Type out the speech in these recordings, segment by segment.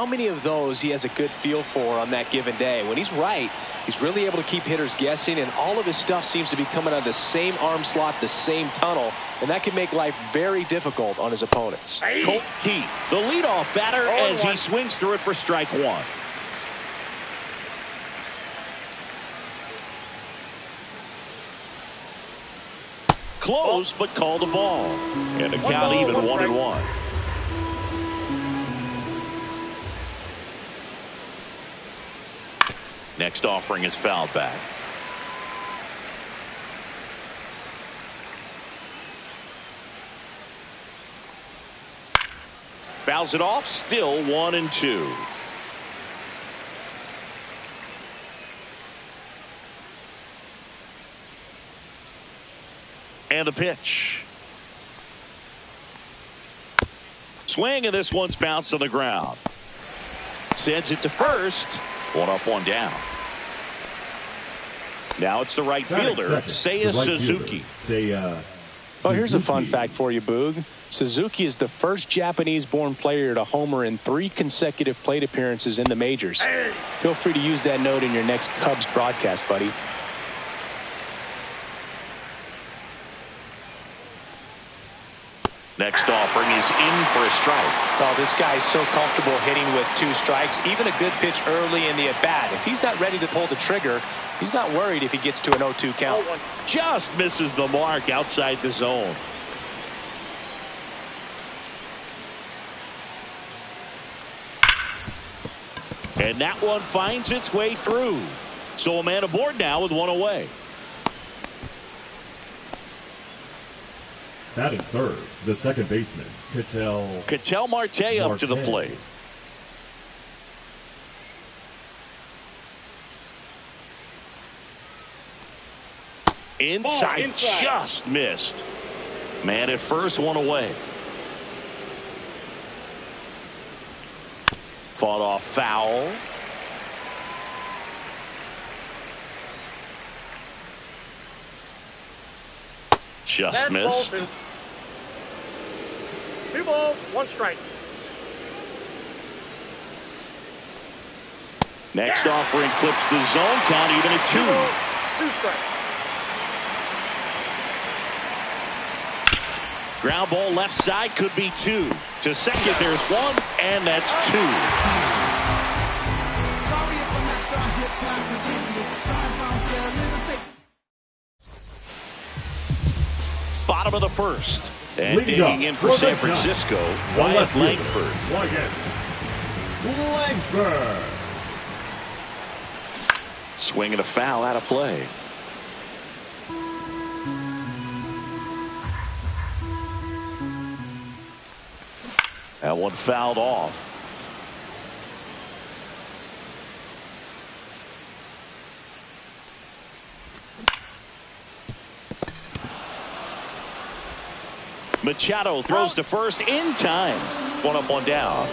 how many of those he has a good feel for on that given day. When he's right, he's really able to keep hitters guessing, and all of his stuff seems to be coming out of the same arm slot, the same tunnel, and that can make life very difficult on his opponents. Colt Heath, the leadoff batter, as he swings through it for strike one. Close, but called a ball. And the count even 1-1. Next offering is fouled back. Fouls it off, still 1-2. And the pitch. Swing, and this one's bounced on the ground. Sends it to first. 1 up, 1 down. Now it's the right fielder, Seiya Suzuki. Oh, here's a fun fact for you, Boog. Suzuki is the first Japanese-born player to homer in 3 consecutive plate appearances in the majors. Feel free to use that note in your next Cubs broadcast, buddy. Next offering is in for a strike. Oh, this guy's so comfortable hitting with 2 strikes. Even a good pitch early in the at-bat. If he's not ready to pull the trigger, he's not worried if he gets to an 0-2 count. Just misses the mark outside the zone. And that one finds its way through. So a man aboard now with 1 away. Batting third, the second baseman, Ketel Marte up to the plate. Inside, just missed. Man at first, 1 away. Fought off foul. Just missed. 2 balls, 1 strike. Next offering clips the zone, count even at 2. 2 strikes. Ground ball left side, could be 2. To second, there's 1, and that's 2. Bottom of the first. And digging in for San Francisco, Wyatt Langford. Swinging a foul out of play. That one fouled off. Machado throws to first in time. 1 up, 1 down.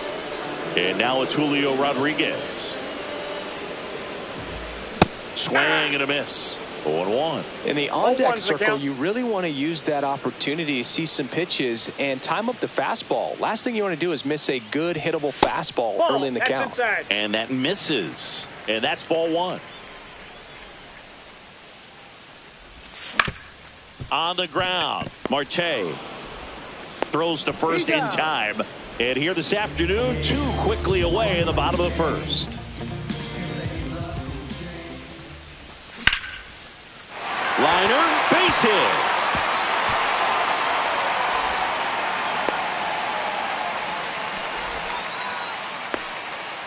And now it's Julio Rodriguez. Swing and a miss. 0-1. In the on-deck circle, you really want to use that opportunity to see some pitches and time up the fastball. Last thing you want to do is miss a good hittable fastball early in the count. Inside. And that misses. And that's ball 1. On the ground, Marte throws to first in time. And here this afternoon, 2 quickly away in the bottom of the first. Liner, base hit.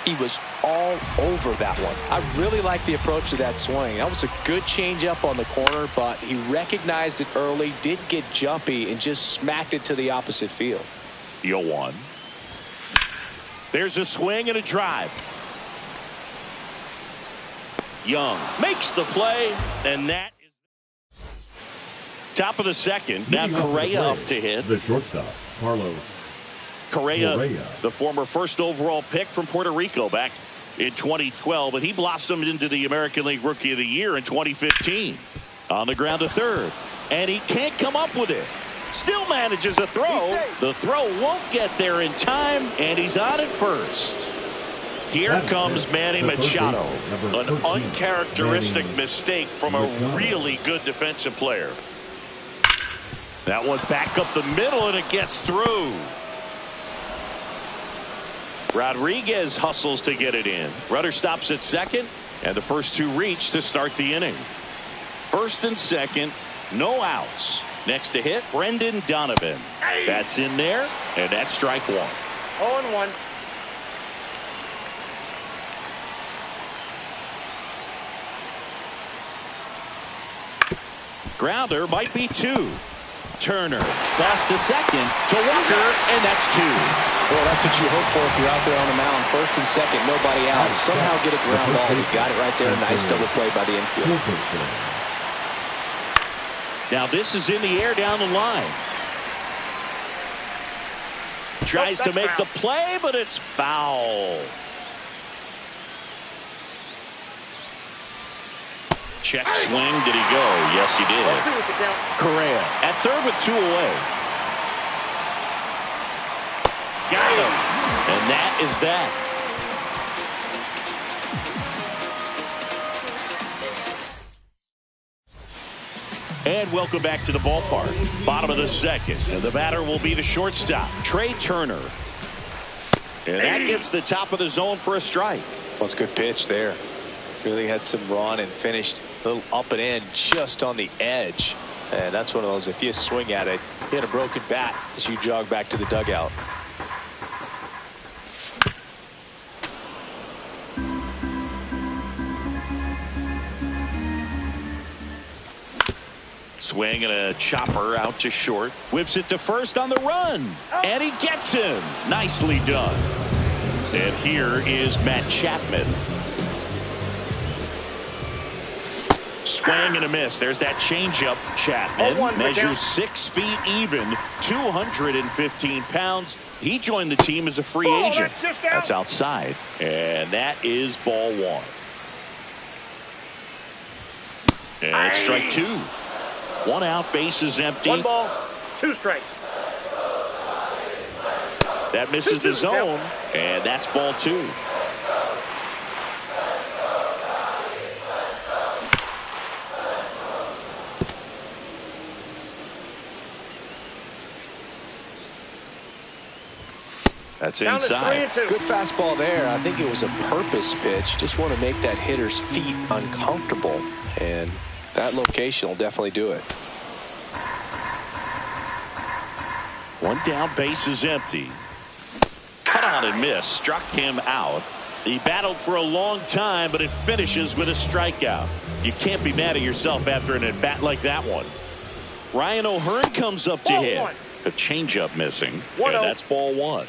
He was all over that one. I really like the approach to that swing. That was a good changeup on the corner, but he recognized it early, did get jumpy, and just smacked it to the opposite field. 0-1. There's a swing and a drive. Young makes the play, and that is top of the second. Now Correa up to hit. The shortstop, Carlos Correa, the former first overall pick from Puerto Rico back in 2012, and he blossomed into the American League Rookie of the Year in 2015. On the ground to third, and he can't come up with it. Still manages a throw. The throw won't get there in time, and he's on at first. Here comes Manny Machado. An 13, uncharacteristic Manny mistake from a Machado. really good defensive player. That one back up the middle, and it gets through. Rodriguez hustles to get it in. Runner stops at second, and the first two reach to start the inning. First and second, no outs. Next to hit, Brendan Donovan. That's in there, and that's strike one. 0-1. Grounder might be two. Turner toss to second to Walker, and that's two. Well, that's what you hope for if you're out there on the mound. First and second, nobody out. Somehow get a ground ball. He got it right there. Nice double play by the infield. Now this is in the air down the line. Tries to make the play, but it's foul. Check swing. Did he go? Yes, he did. Correa at third with two away. Got him. And that is that. And welcome back to the ballpark. Bottom of the second. And the batter will be the shortstop, Trey Turner. And that gets the top of the zone for a strike. Well, it's a good pitch there. Really had some run and finished a little up and in just on the edge. And that's one of those, if you swing at it, you hit a broken bat as you jog back to the dugout. Swing and a chopper out to short. Whips it to first on the run. And he gets him. Nicely done. And here is Matt Chapman. Swing and a miss. There's that changeup. Chapman measures 6 feet even, 215 pounds. He joined the team as a free agent. That's outside. And that is ball one. And it's strike two. One out, base is empty. 1 ball, 2 strikes. That misses the zone, and that's ball two. That's inside. Good fastball there. I think it was a purpose pitch. Just want to make that hitter's feet uncomfortable. And that location will definitely do it. One down, base is empty. Cut on and miss. Struck him out. He battled for a long time, but it finishes with a strikeout. You can't be mad at yourself after an at-bat like that one. Ryan O'Hearn comes up to hit. A changeup missing, and that's ball one.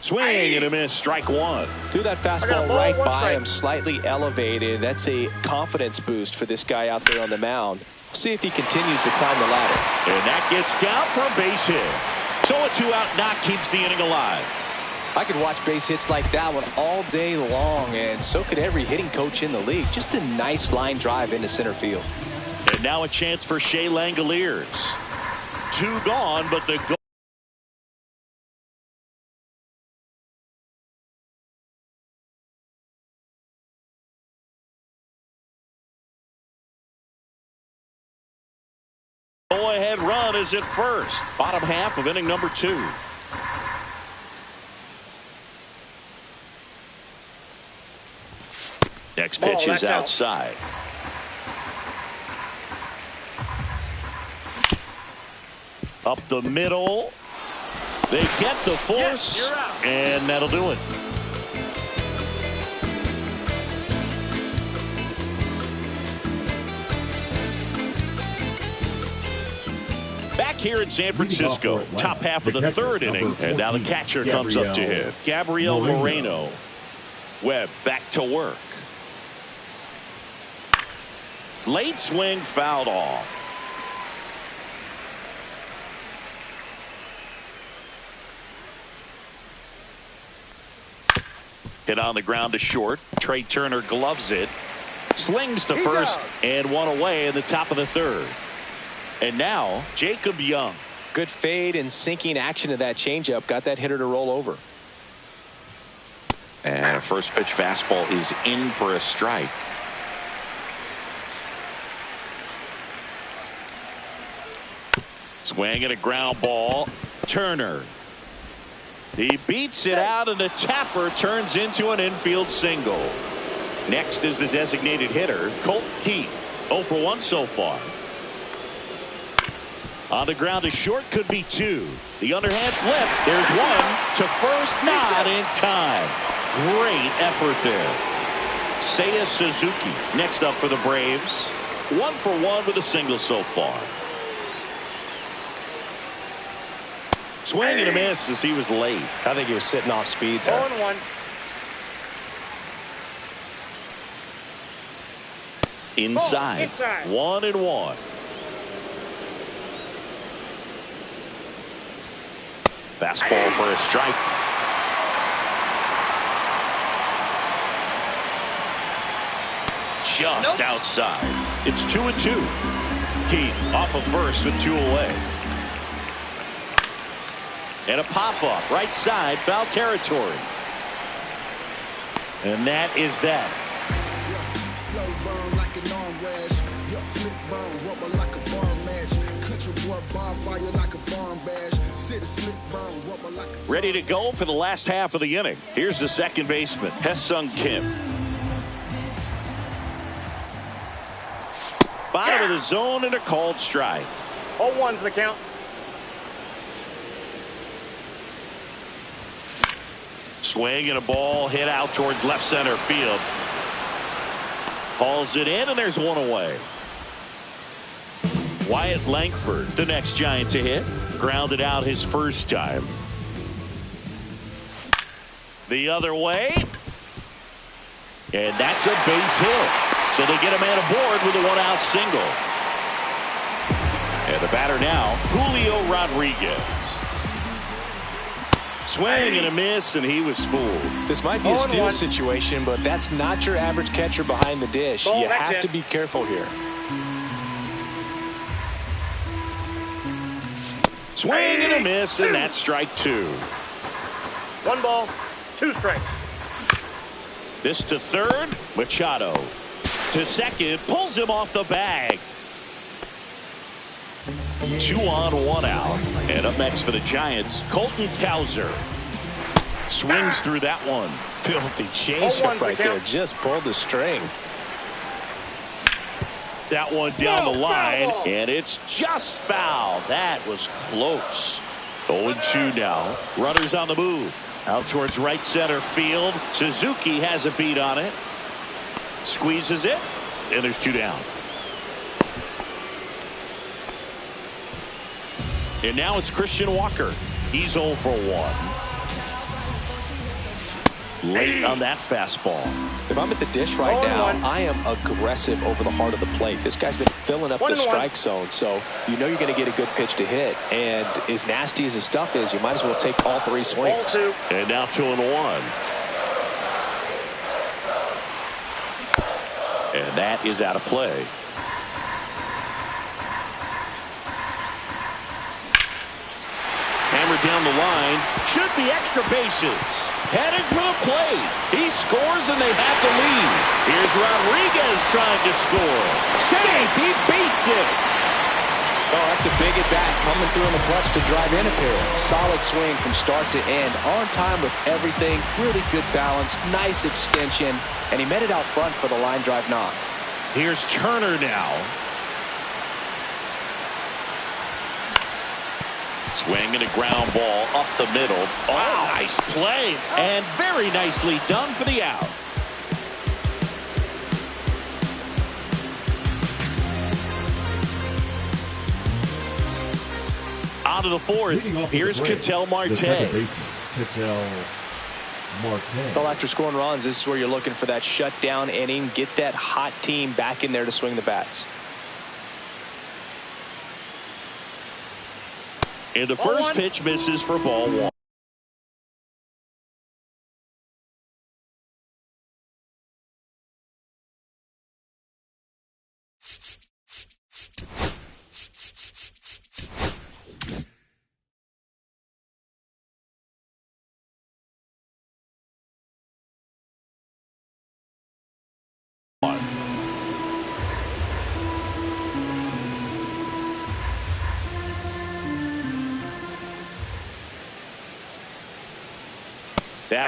Swing and a miss, strike one. Threw that fastball right by him, slightly elevated. That's a confidence boost for this guy out there on the mound. We'll see if he continues to climb the ladder. And that gets down for a base hit. So a 2-out knock keeps the inning alive. I could watch base hits like that one all day long, and so could every hitting coach in the league. Just a nice line drive into center field. And now a chance for Shea Langoliers. 2 gone, but the goal. Go-ahead run is at first. Bottom half of inning number 2. Next pitch is outside. Up the middle. They get the force, and that'll do it. Back here in San Francisco, top half of the third inning, and now the catcher comes up to hit. Gabriel Moreno. Webb back to work. Late swing fouled off. Hit on the ground to short. Trey Turner gloves it. Slings to first and one away in the top of the third. And now Jacob Young. Good fade and sinking action of that changeup. Got that hitter to roll over. And a first pitch fastball is in for a strike. Swing and a ground ball. Turner. He beats it out, and the tapper turns into an infield single. Next is the designated hitter, Colt Keith. 0 for 1 so far. On the ground to short, could be 2. The underhand flip. There's 1 to first, not in time. Great effort there. Seiya Suzuki next up for the Braves. 1 for 1 with a single so far. Swing and a miss as he was late. I think he was sitting off speed there. 0-1. Inside. 1-1. Fastball for a strike. Just outside. It's 2-2. Keith off of first with 2 away. And a pop-up right side, foul territory. And that is that. Slow burn like an arm rash. Slick burn, rubber like a bar match. Country boy bonfire like a farm bash. City slick burn, rubber like a. Ready to go for the last half of the inning. Here's the second baseman, Hesung Kim. Bottom of the zone and a called strike. 0-1's the count. Swing and a ball hit out towards left center field. Hauls it in, and there's 1 away. Wyatt Langford, the next Giant to hit. Grounded out his first time. The other way. And that's a base hit. So they get a man aboard with a 1-out single. And the batter now, Julio Rodriguez. Swing and a miss, and he was fooled. This might be a steal situation, but that's not your average catcher behind the dish. You have to be careful here. Swing and a miss, and that's strike 2. 1 ball, 2 strikes. This to third. Machado to second. Pulls him off the bag. 2 on, 1 out. And up next for the Giants, Colton Cowser. Swings through that one. Filthy changeup right there. Just pulled the string. That one down the line, and it's just foul. That was close. 0-2 now. Runners on the move. Out towards right center field. Suzuki has a beat on it. Squeezes it, and there's 2 down. And now it's Christian Walker. He's 0 for 1. Late on that fastball. If I'm at the dish right now, I am aggressive over the heart of the plate. This guy's been filling up the strike zone, so you know you're going to get a good pitch to hit. And as nasty as his stuff is, you might as well take all 3 swings. And now 2-1. And that is out of play. Hammered down the line. Should be extra bases. Headed for the plate. He scores, and they have the lead. Here's Rodriguez trying to score. Safe. He beats it. Oh, that's a big at-bat coming through in the clutch to drive in a pair. Solid swing from start to end. On time with everything. Really good balance. Nice extension. And he met it out front for the line drive knock. Here's Turner now. Swing and a ground ball up the middle. Oh, nice play. And very nicely done for the out. On to the fourth. Here's Ketel Marte. Well, after scoring runs, this is where you're looking for that shutdown inning. Get that hot team back in there to swing the bats. And the first pitch misses for ball 1. That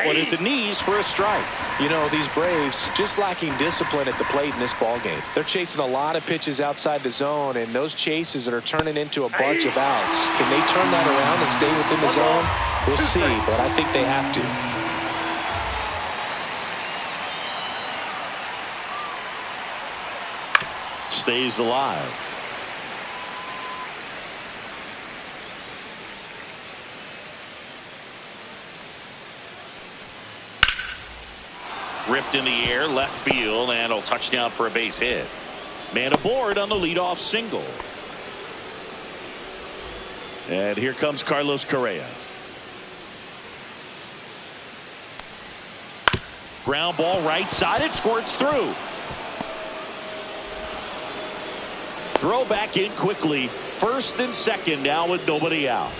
one at the knees for a strike. You know, these Braves just lacking discipline at the plate in this ball game. They're chasing a lot of pitches outside the zone, and those chases are turning into a bunch of outs. Can they turn that around and stay within the zone? We'll see, but I think they have to. Stays alive. Ripped in the air, left field, and a touchdown for a base hit. Man aboard on the leadoff single. And here comes Carlos Correa. Ground ball right side, it squirts through. Throw back in quickly. First and second now with nobody out.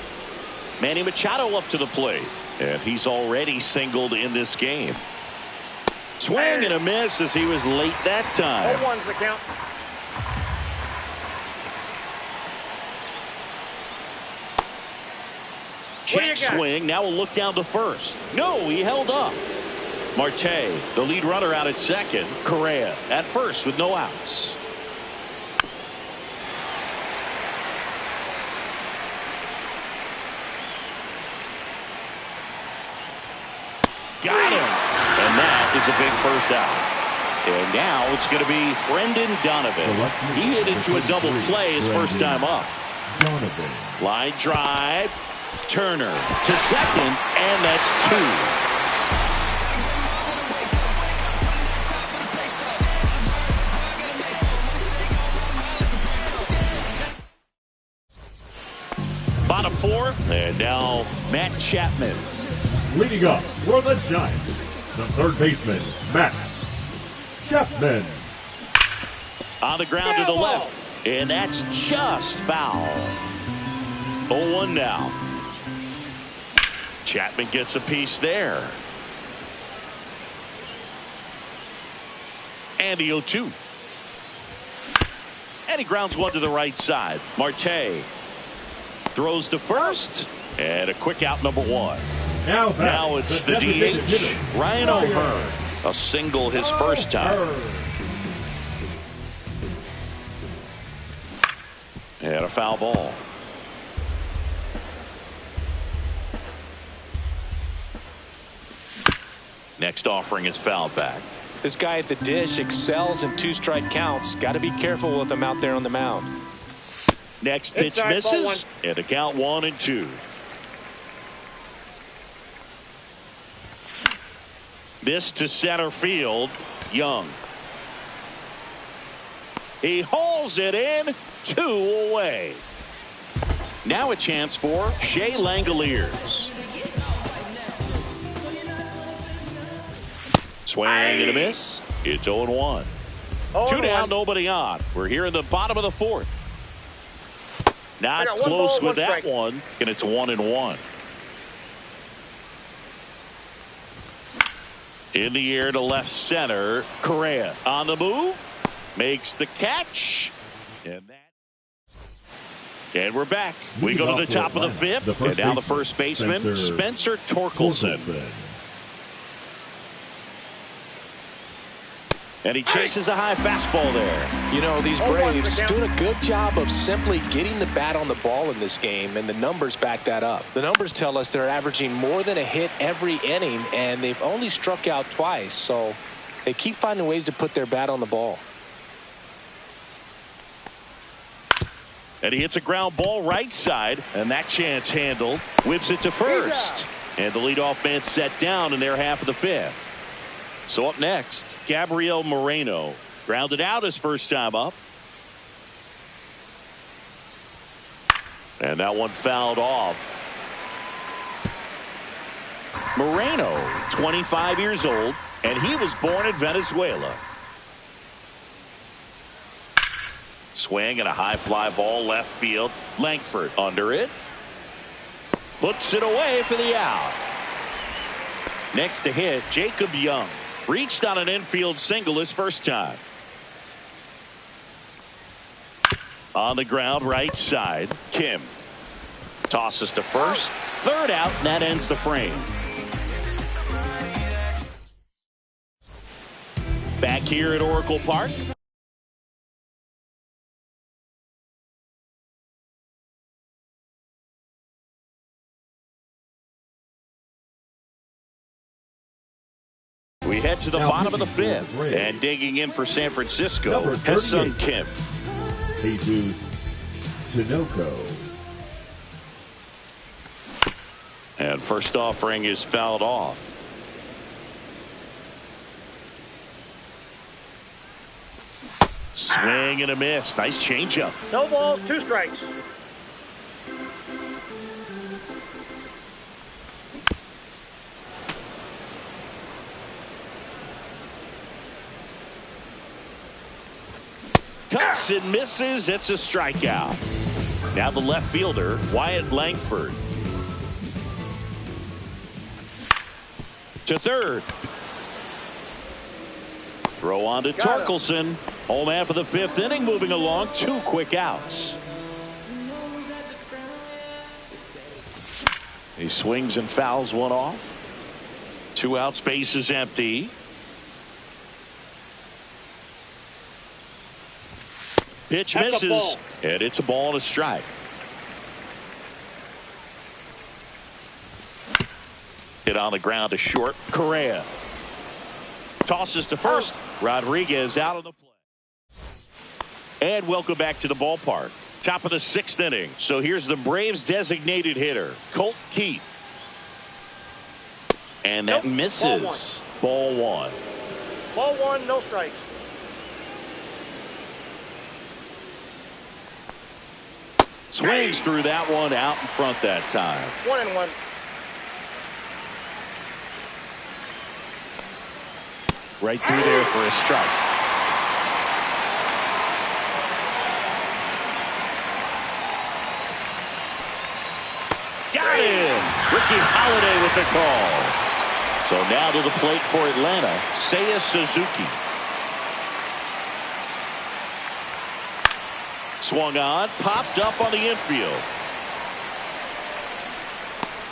Manny Machado up to the plate, and he's already singled in this game. Swing and a miss as he was late that time. 0-1's the count. Check swing. Now we'll look down to first. No, he held up. Marte, the lead runner, out at second. Correa at first with no outs. Got him. And that is a big first out. And now it's going to be Brendan Donovan. He hit into a double play his first time up. Line drive. Turner to second, and that's two. Bottom four, and now Matt Chapman. Leading up for the Giants, the third baseman, Matt Chapman. On the ground to the left, and that's just foul. 0-1 now. Chapman gets a piece there. And the 0-2. And he grounds one to the right side. Marte throws to first, and a quick out, number one. Now it's the DH, Ryan O'Hearn. A single his first time. And a foul ball. Next offering is fouled back. This guy at the dish excels in two-strike counts. Got to be careful with him out there on the mound. Next pitch misses, and a count 1-2. This to center field. Young. He hauls it in. 2 away. Now a chance for Shea Langoliers. Swing and a miss. It's 0-1. 2 down, nobody on. We're here in the bottom of the fourth. Not close with that one, and it's 1-1. In the air to left center. Correa on the move. Makes the catch. And we're back. We go to the top of the fifth. And now the first baseman, Spencer Torkelson. And he chases a high fastball there. You know, these Braves doing a good job of simply getting the bat on the ball in this game, and the numbers back that up. The numbers tell us they're averaging more than a hit every inning, and they've only struck out twice, so they keep finding ways to put their bat on the ball. And he hits a ground ball right side, and that chance handled. Whips it to first. And the leadoff man set down in their half of the fifth. So up next, Gabriel Moreno grounded out his first time up. And that one fouled off. Moreno, 25 years old, and he was born in Venezuela. Swing and a high fly ball left field. Langford under it. Puts it away for the out. Next to hit, Jacob Young. Reached on an infield single his first time. On the ground, right side. Kim tosses to first. Third out, and that ends the frame. Back here at Oracle Park. We head to the bottom of the fifth, and digging in for San Francisco, Ha-Seong Kim. Jesus Tinoco. And first offering is fouled off. Swing and a miss. Nice changeup. No balls, 2 strikes. Cuts and misses. It's a strikeout. Now the left fielder, Wyatt Langford. To third. Throw on to Torkelson. Home half of the fifth inning, moving along. 2 quick outs. He swings and fouls one off. 2 outs, base is empty. Pitch misses, and it's a ball and a strike. Hit on the ground to short. Correa tosses to first. Rodriguez out of the play. And welcome back to the ballpark. Top of the 6th inning. So here's the Braves designated hitter, Colt Keith. And that misses. Ball 1. Ball 1, no strikes. Swings through that one, out in front that time. 1-1. Right through there for a strike. Got him! Ricky Holiday with the call. So now to the plate for Atlanta, Seiya Suzuki. Swung on, popped up on the infield.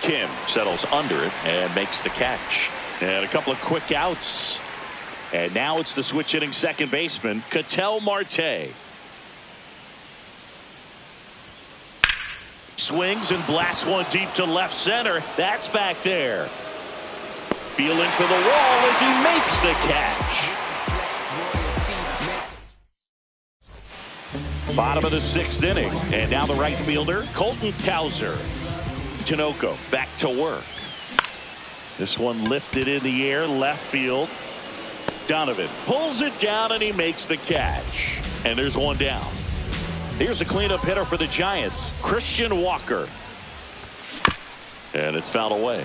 Kim settles under it and makes the catch. And a couple of quick outs. And now it's the switch hitting second baseman, Ketel Marte. Swings and blasts one deep to left center. That's back there. Feeling for the wall as he makes the catch. Bottom of the 6th inning. And now the right fielder, Colton Cowser. Tinoco back to work. This one lifted in the air, left field. Donovan pulls it down and he makes the catch. And there's one down. Here's a cleanup hitter for the Giants, Christian Walker. And it's fouled away.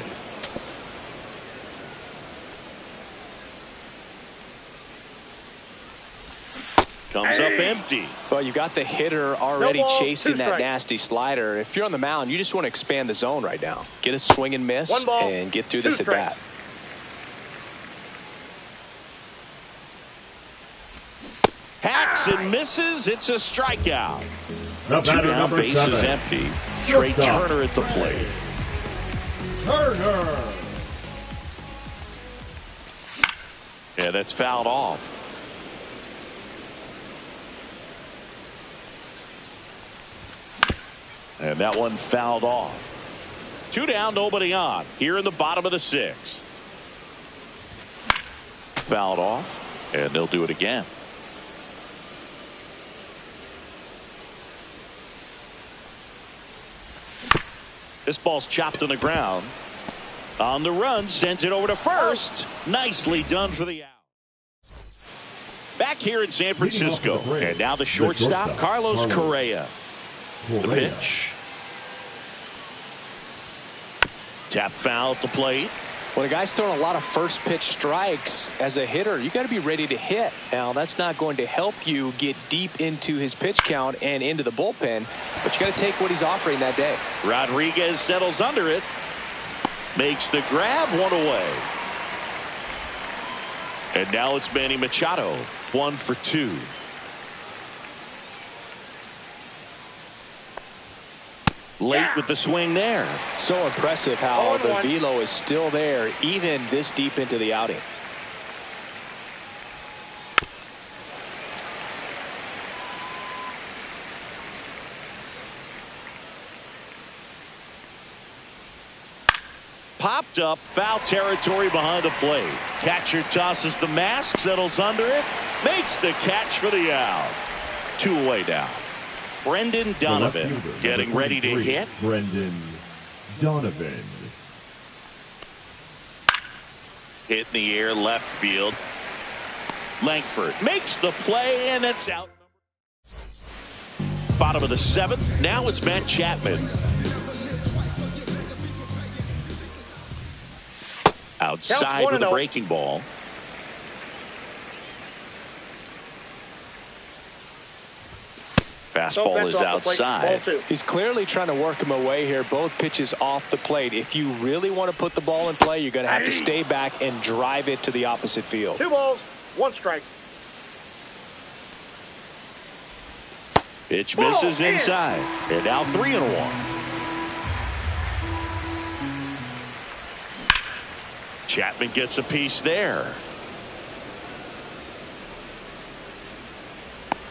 Comes up empty. Well, you got the hitter already No ball, chasing 2 that strikes. nasty slider. If you're on the mound, you just want to expand the zone right now. Get a swing and miss 1 ball, and get through 2 this at strikes. bat. Hacks and misses. It's a strikeout. The 2 batter, down, number base is 7. empty. Trey Shortstop. Turner at the plate. Turner. Yeah, that's fouled off. And that one fouled off. 2 down, nobody on. Here in the bottom of the 6th. Fouled off, and they'll do it again. This ball's chopped on the ground. On the run, sends it over to first. Nicely done for the out. Back here in San Francisco. And now the shortstop, Carlos Correa. The pitch. Tap foul at the plate. When a guy's throwing a lot of first pitch strikes as a hitter, you got to be ready to hit. Now, that's not going to help you get deep into his pitch count and into the bullpen, but you got to take what he's offering that day. Rodriguez settles under it. Makes the grab, 1 away. And now it's Manny Machado. 1 for 2. Late with the swing there. So impressive how the velo is still there even this deep into the outing. Popped up, foul territory behind the plate. Catcher tosses the mask, settles under it, makes the catch for the out. 2 away now. Brendan Donovan getting ready to hit. Brendan Donovan. Hit in the air, left field. Langford makes the play, and it's out. Bottom of the 7th. Now it's Matt Chapman. Outside with a breaking ball. Fastball is outside. He's clearly trying to work him away here. Both pitches off the plate. If you really want to put the ball in play, you're going to have to stay back and drive it to the opposite field. 2 balls, 1 strike. Pitch misses inside. And now 3-1. Chapman gets a piece there.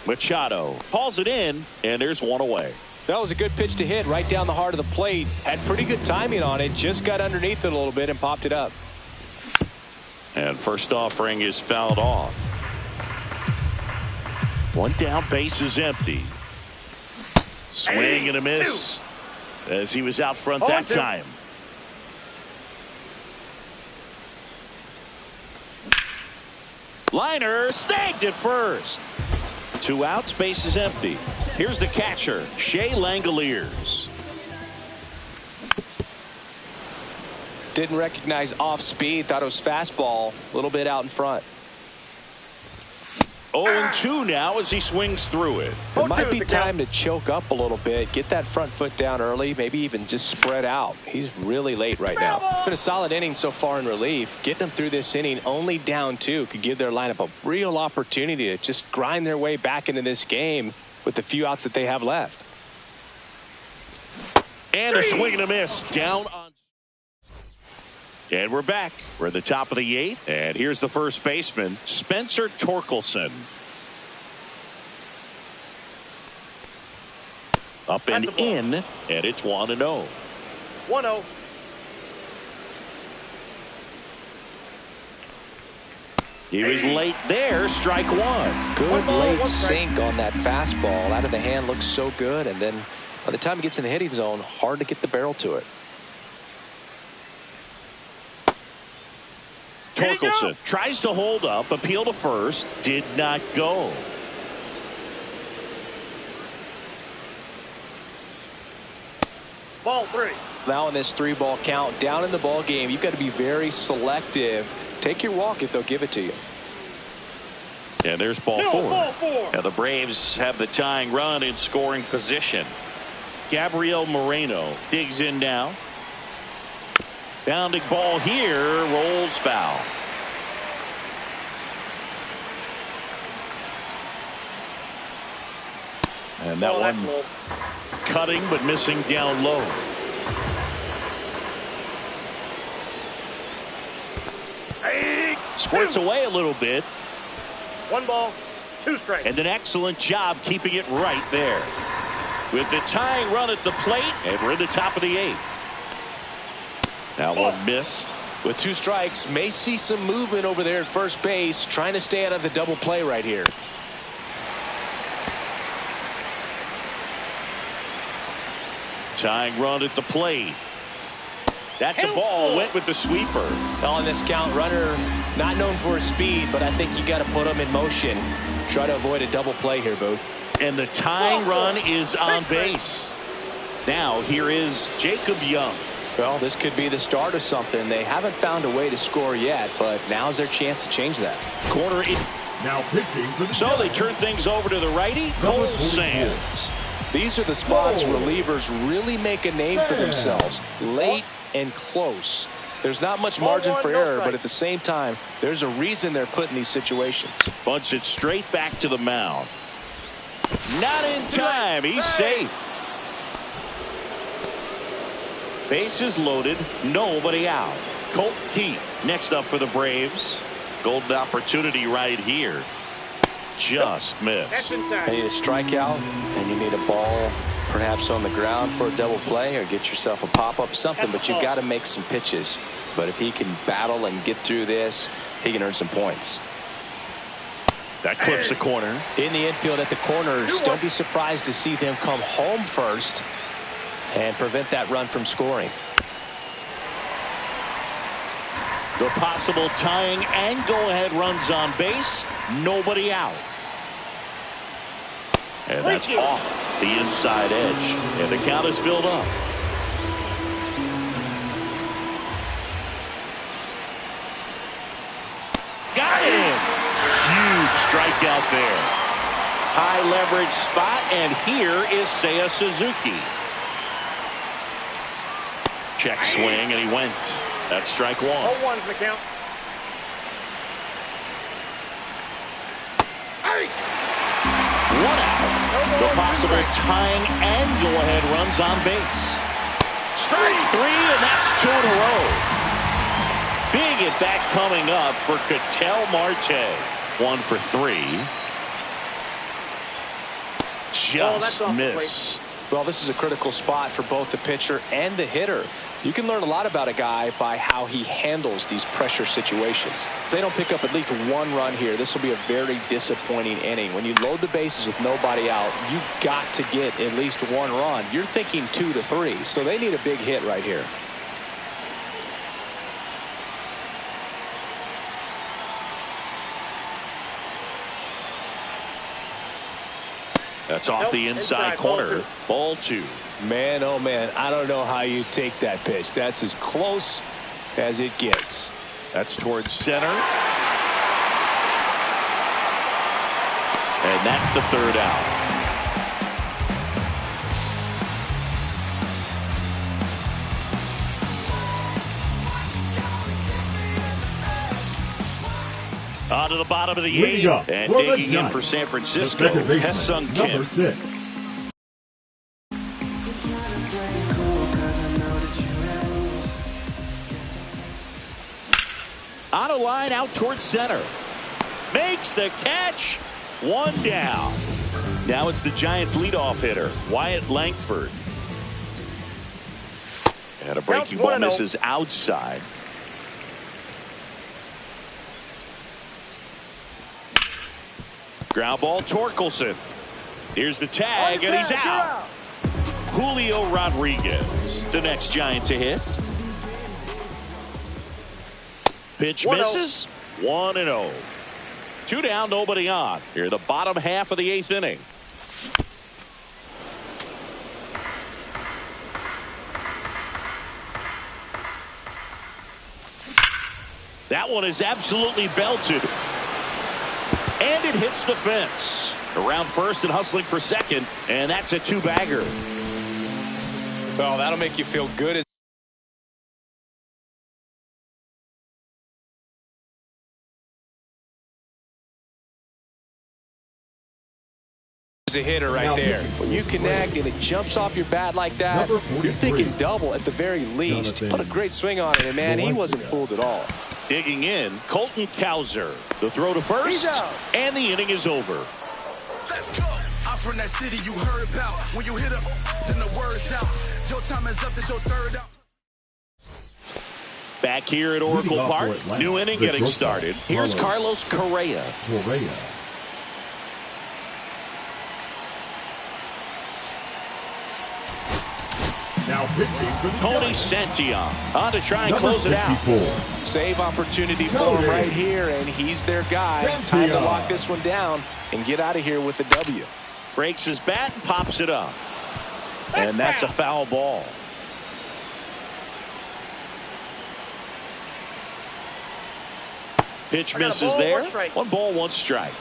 Machado hauls it in, and there's 1 away. That was a good pitch to hit right down the heart of the plate. Had pretty good timing on it. Just got underneath it a little bit and popped it up. And first offering is fouled off. 1 down, base is empty. Swing and a miss as he was out front that time. Liner snagged at first. 2 outs, base is empty. Here's the catcher, Shea Langoliers. Didn't recognize off speed. Thought it was fastball. A little bit out in front. 0-2 now as he swings through it. It might be time to choke up a little bit. Get that front foot down early. Maybe even just spread out. He's really late right now. Been a solid inning so far in relief. Getting them through this inning only down 2 could give their lineup a real opportunity to just grind their way back into this game with the few outs that they have left. And a swing and a miss down on. And we're back. We're at the top of the 8th. And here's the first baseman, Spencer Torkelson. Up and in, and it's 1-0. 1-0. He was late there, strike 1. Good late sink on that fastball. Out of the hand, looks so good. And then by the time he gets in the hitting zone, hard to get the barrel to it. Torkelson tries to hold up, appeal to first, did not go. Ball 3. Now in this 3-ball count, down in the ball game, you've got to be very selective. Take your walk if they'll give it to you. And there's ball 4. Now the Braves have the tying run in scoring position. Gabriel Moreno digs in now. Bounding ball here, rolls foul. And that one cutting but missing down low. Squirts away a little bit. 1 ball, 2 strikes. And an excellent job keeping it right there. With the tying run at the plate, and we're in the top of the 8th. That one missed. With 2 strikes, may see some movement over there at first base, trying to stay out of the double play right here. Tying run at the plate. That's a ball. Went with the sweeper. On this count, runner not known for his speed, but I think you got to put him in motion. Try to avoid a double play here, Booth. And the tying run is on base. Now here is Jacob Young. Well, this could be the start of something. They haven't found a way to score yet, but now's their chance to change that. Corner in. Now pitching for the So they turn things over to the righty, Cole Sands. These are the spots relievers really make a name for themselves. Late and close. There's not much Ball margin one, for no error, strike. but at the same time, there's a reason they're put in these situations. Bunts it straight back to the mound. Not in time. He's safe. Bases loaded. Nobody out. Colt Keith next up for the Braves. Golden opportunity right here. Just That's missed. You inside. need a strikeout, and you need a ball perhaps on the ground for a double play, or get yourself a pop-up, something, but you've got to make some pitches. But if he can battle and get through this, he can earn some points. That clips the corner. In the infield at the corners, don't be surprised to see them come home first and prevent that run from scoring. The possible tying and go-ahead runs on base. Nobody out. And that's off the inside edge. And the count is filled up. Got him. Huge strikeout there. High leverage spot. And here is Seiya Suzuki. Check swing, and he went. That's strike one. 0-1's the count. One out. The possible tying and go-ahead runs on base. Strike three, and that's two in a row. Big at bat coming up for Ketel Marte. 1 for 3. that's Just off the plate. missed. Well, this is a critical spot for both the pitcher and the hitter. You can learn a lot about a guy by how he handles these pressure situations. If they don't pick up at least one run here, this will be a very disappointing inning. When you load the bases with nobody out, you've got to get at least one run. You're thinking 2 to 3, so they need a big hit right here. That's off the inside corner. Ball 2. Man, oh man, I don't know how you take that pitch. That's as close as it gets. That's towards center. And that's the third out. On to the bottom of the Leading 8th. up And for the digging in Giants, for San the Francisco, second baseman, Ha-Seong number Kim. 6. On a line out towards center. Makes the catch. 1 down. Now it's the Giants leadoff hitter, Wyatt Langford. And a breaking ball misses outside. Ground ball, Torkelson. Here's the tag, and he's out. Julio Rodriguez, the next Giant to hit. Pitch misses. 1-0. 2 down, nobody on. Here, the bottom half of the 8th inning. That one is absolutely belted. And it hits the fence. Around first and hustling for second. And that's a 2-bagger. Well, that'll make you feel good as a hitter right there. When you connect and it jumps off your bat like that, you're thinking double at the very least. Put a great swing on it, and man, he wasn't fooled at all. Digging in, Colton Cowser. The throw to first, and the inning is over. Let's go. I'm from that city you heard about. When you hit up, then the word's out. Your time is up, this your third out. Back here at Oracle Park, new inning getting started. Here's Carlos Correa. Now pitching for the Tony Giants, Santillan on to try and number close it out. 64. Save opportunity for him right here, and he's their guy. Time to lock this one down and get out of here with the W. Breaks his bat and pops it up. And that's a foul ball. Pitch misses there. 1 ball, 1 strike.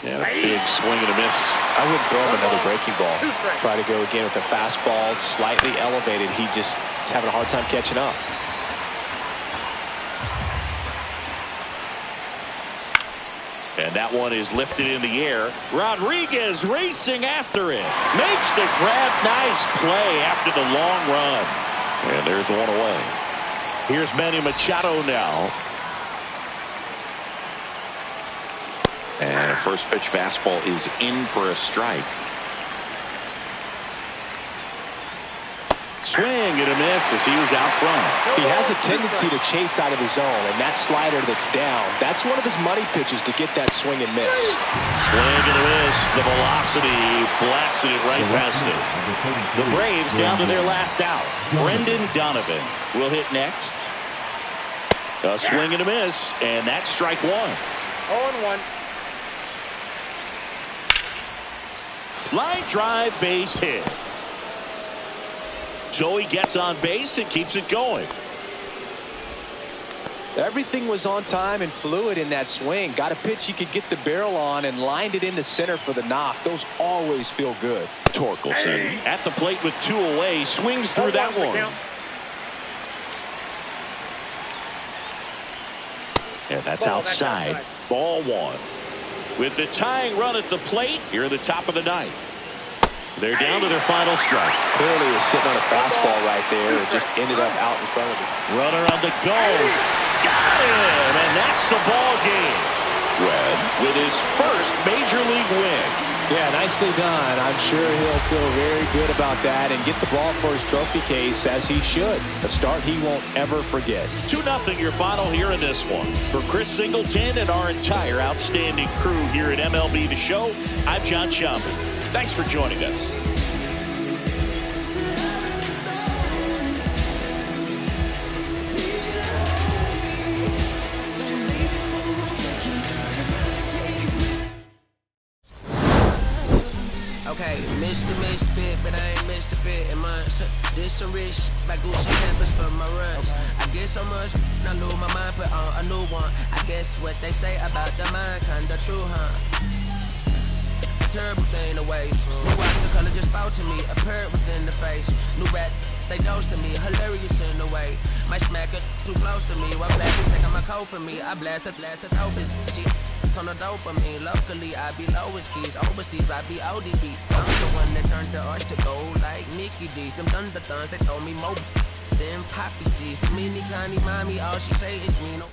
And a big swing and a miss. I wouldn't throw him another breaking ball. Try to go again with the fastball, slightly elevated. He just is having a hard time catching up. And that one is lifted in the air. Rodriguez racing after it. Makes the grab. Nice play after the long run. And there's one away. Here's Manny Machado now. And a first pitch fastball is in for a strike. Swing and a miss as he was out front. He has a tendency to chase out of the zone, and that slider that's down, that's one of his money pitches to get that swing and miss. Swing and a miss. The velocity blasted it right past it. The Braves down to their last out. Brendan Donovan will hit next. A swing and a miss, and that's strike one. 0-1. Line drive, base hit. So he gets on base and keeps it going. Everything was on time and fluid in that swing. Got a pitch he could get the barrel on and lined it into center for the knock. Those always feel good. Torkelson at the plate with 2 away. Swings through that one. And that's outside. Ball 1. With the tying run at the plate here at the top of the ninth. They're down to their final strike. Clearly was sitting on a fastball right there. It just ended up out in front of him. Runner on the go. Got him! And that's the ball game. Red with his first major league win. Yeah, nicely done. I'm sure he'll feel very good about that and get the ball for his trophy case, as he should. A start he won't ever forget. 2-0 your final here in this one. For Chris Singleton and our entire outstanding crew here at MLB The Show, I'm John Schaumburg. Thanks for joining us. Okay, Mr. Misfit, but I ain't Mr. Fit in months. This some rich, like Gucci campers for my runs. I get so much, I lose my mind, put on a new one. I guess what they say about the mind, kinda true, huh? Terrible thing away. New rock, the color just fell to me. A parrot was in the face. New rap, they dose to me. Hilarious in the way. My smack it too close to me. What blast he taking my coat from me? I blast it, dope is shit. On the dopamine. Locally, I be lowest keys. Overseas, I be ODB. I'm the one that turned the arch to gold like Mickey D. Them thunder thuns, they told me more. Them poppy seeds. The mini Connie mommy, all she say is me. No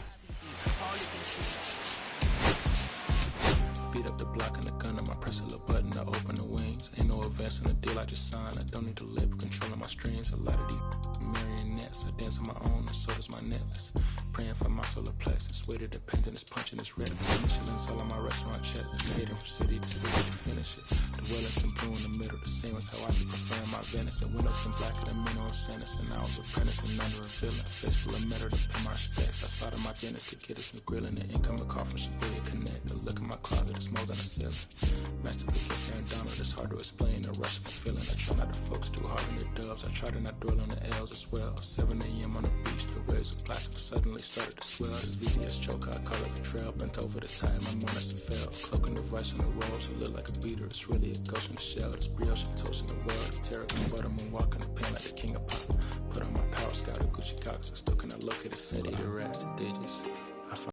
beat up the block and the gun on my press a little button to open the wings. Ain't no advance in the deal I just signed. I don't need to lip controlling my strings. A lot of these marionettes. I dance on my own and so does my necklace. Praying for my solar plexus. Way to depend on this punch and this red. Michelin's all on my restaurant checklists. Skating from city to city to finish it. The Wellington blue in the middle. The same as how I be preferring my Venice. And windows and black at a minimum sentence. And I was apprentice and under a villain. Face full of metal to pay my respects. I started my dentist to get us new grilling. The incoming call from Shibuya Connect. The look in my closet is more than a ceiling. Masterpiece Aaron Donald. It's hard to explain the rush of a feeling. I try not to focus too hard on the dubs. I try to not dwell on the L's as well. 7 a.m. on the beach. The waves of plastic suddenly started to swell. This VVS choker, I call it a trail. Bent over the time, my monitor fell. Cloaking the vice on the rolls, it look like a beater. It's really a ghost in the shell. This brioche and toast in the world. Terrapin butterman walking the pen like the king of pop. Put on my power scout, Gucci Cox. I still cannot locate a city. The rats, digits.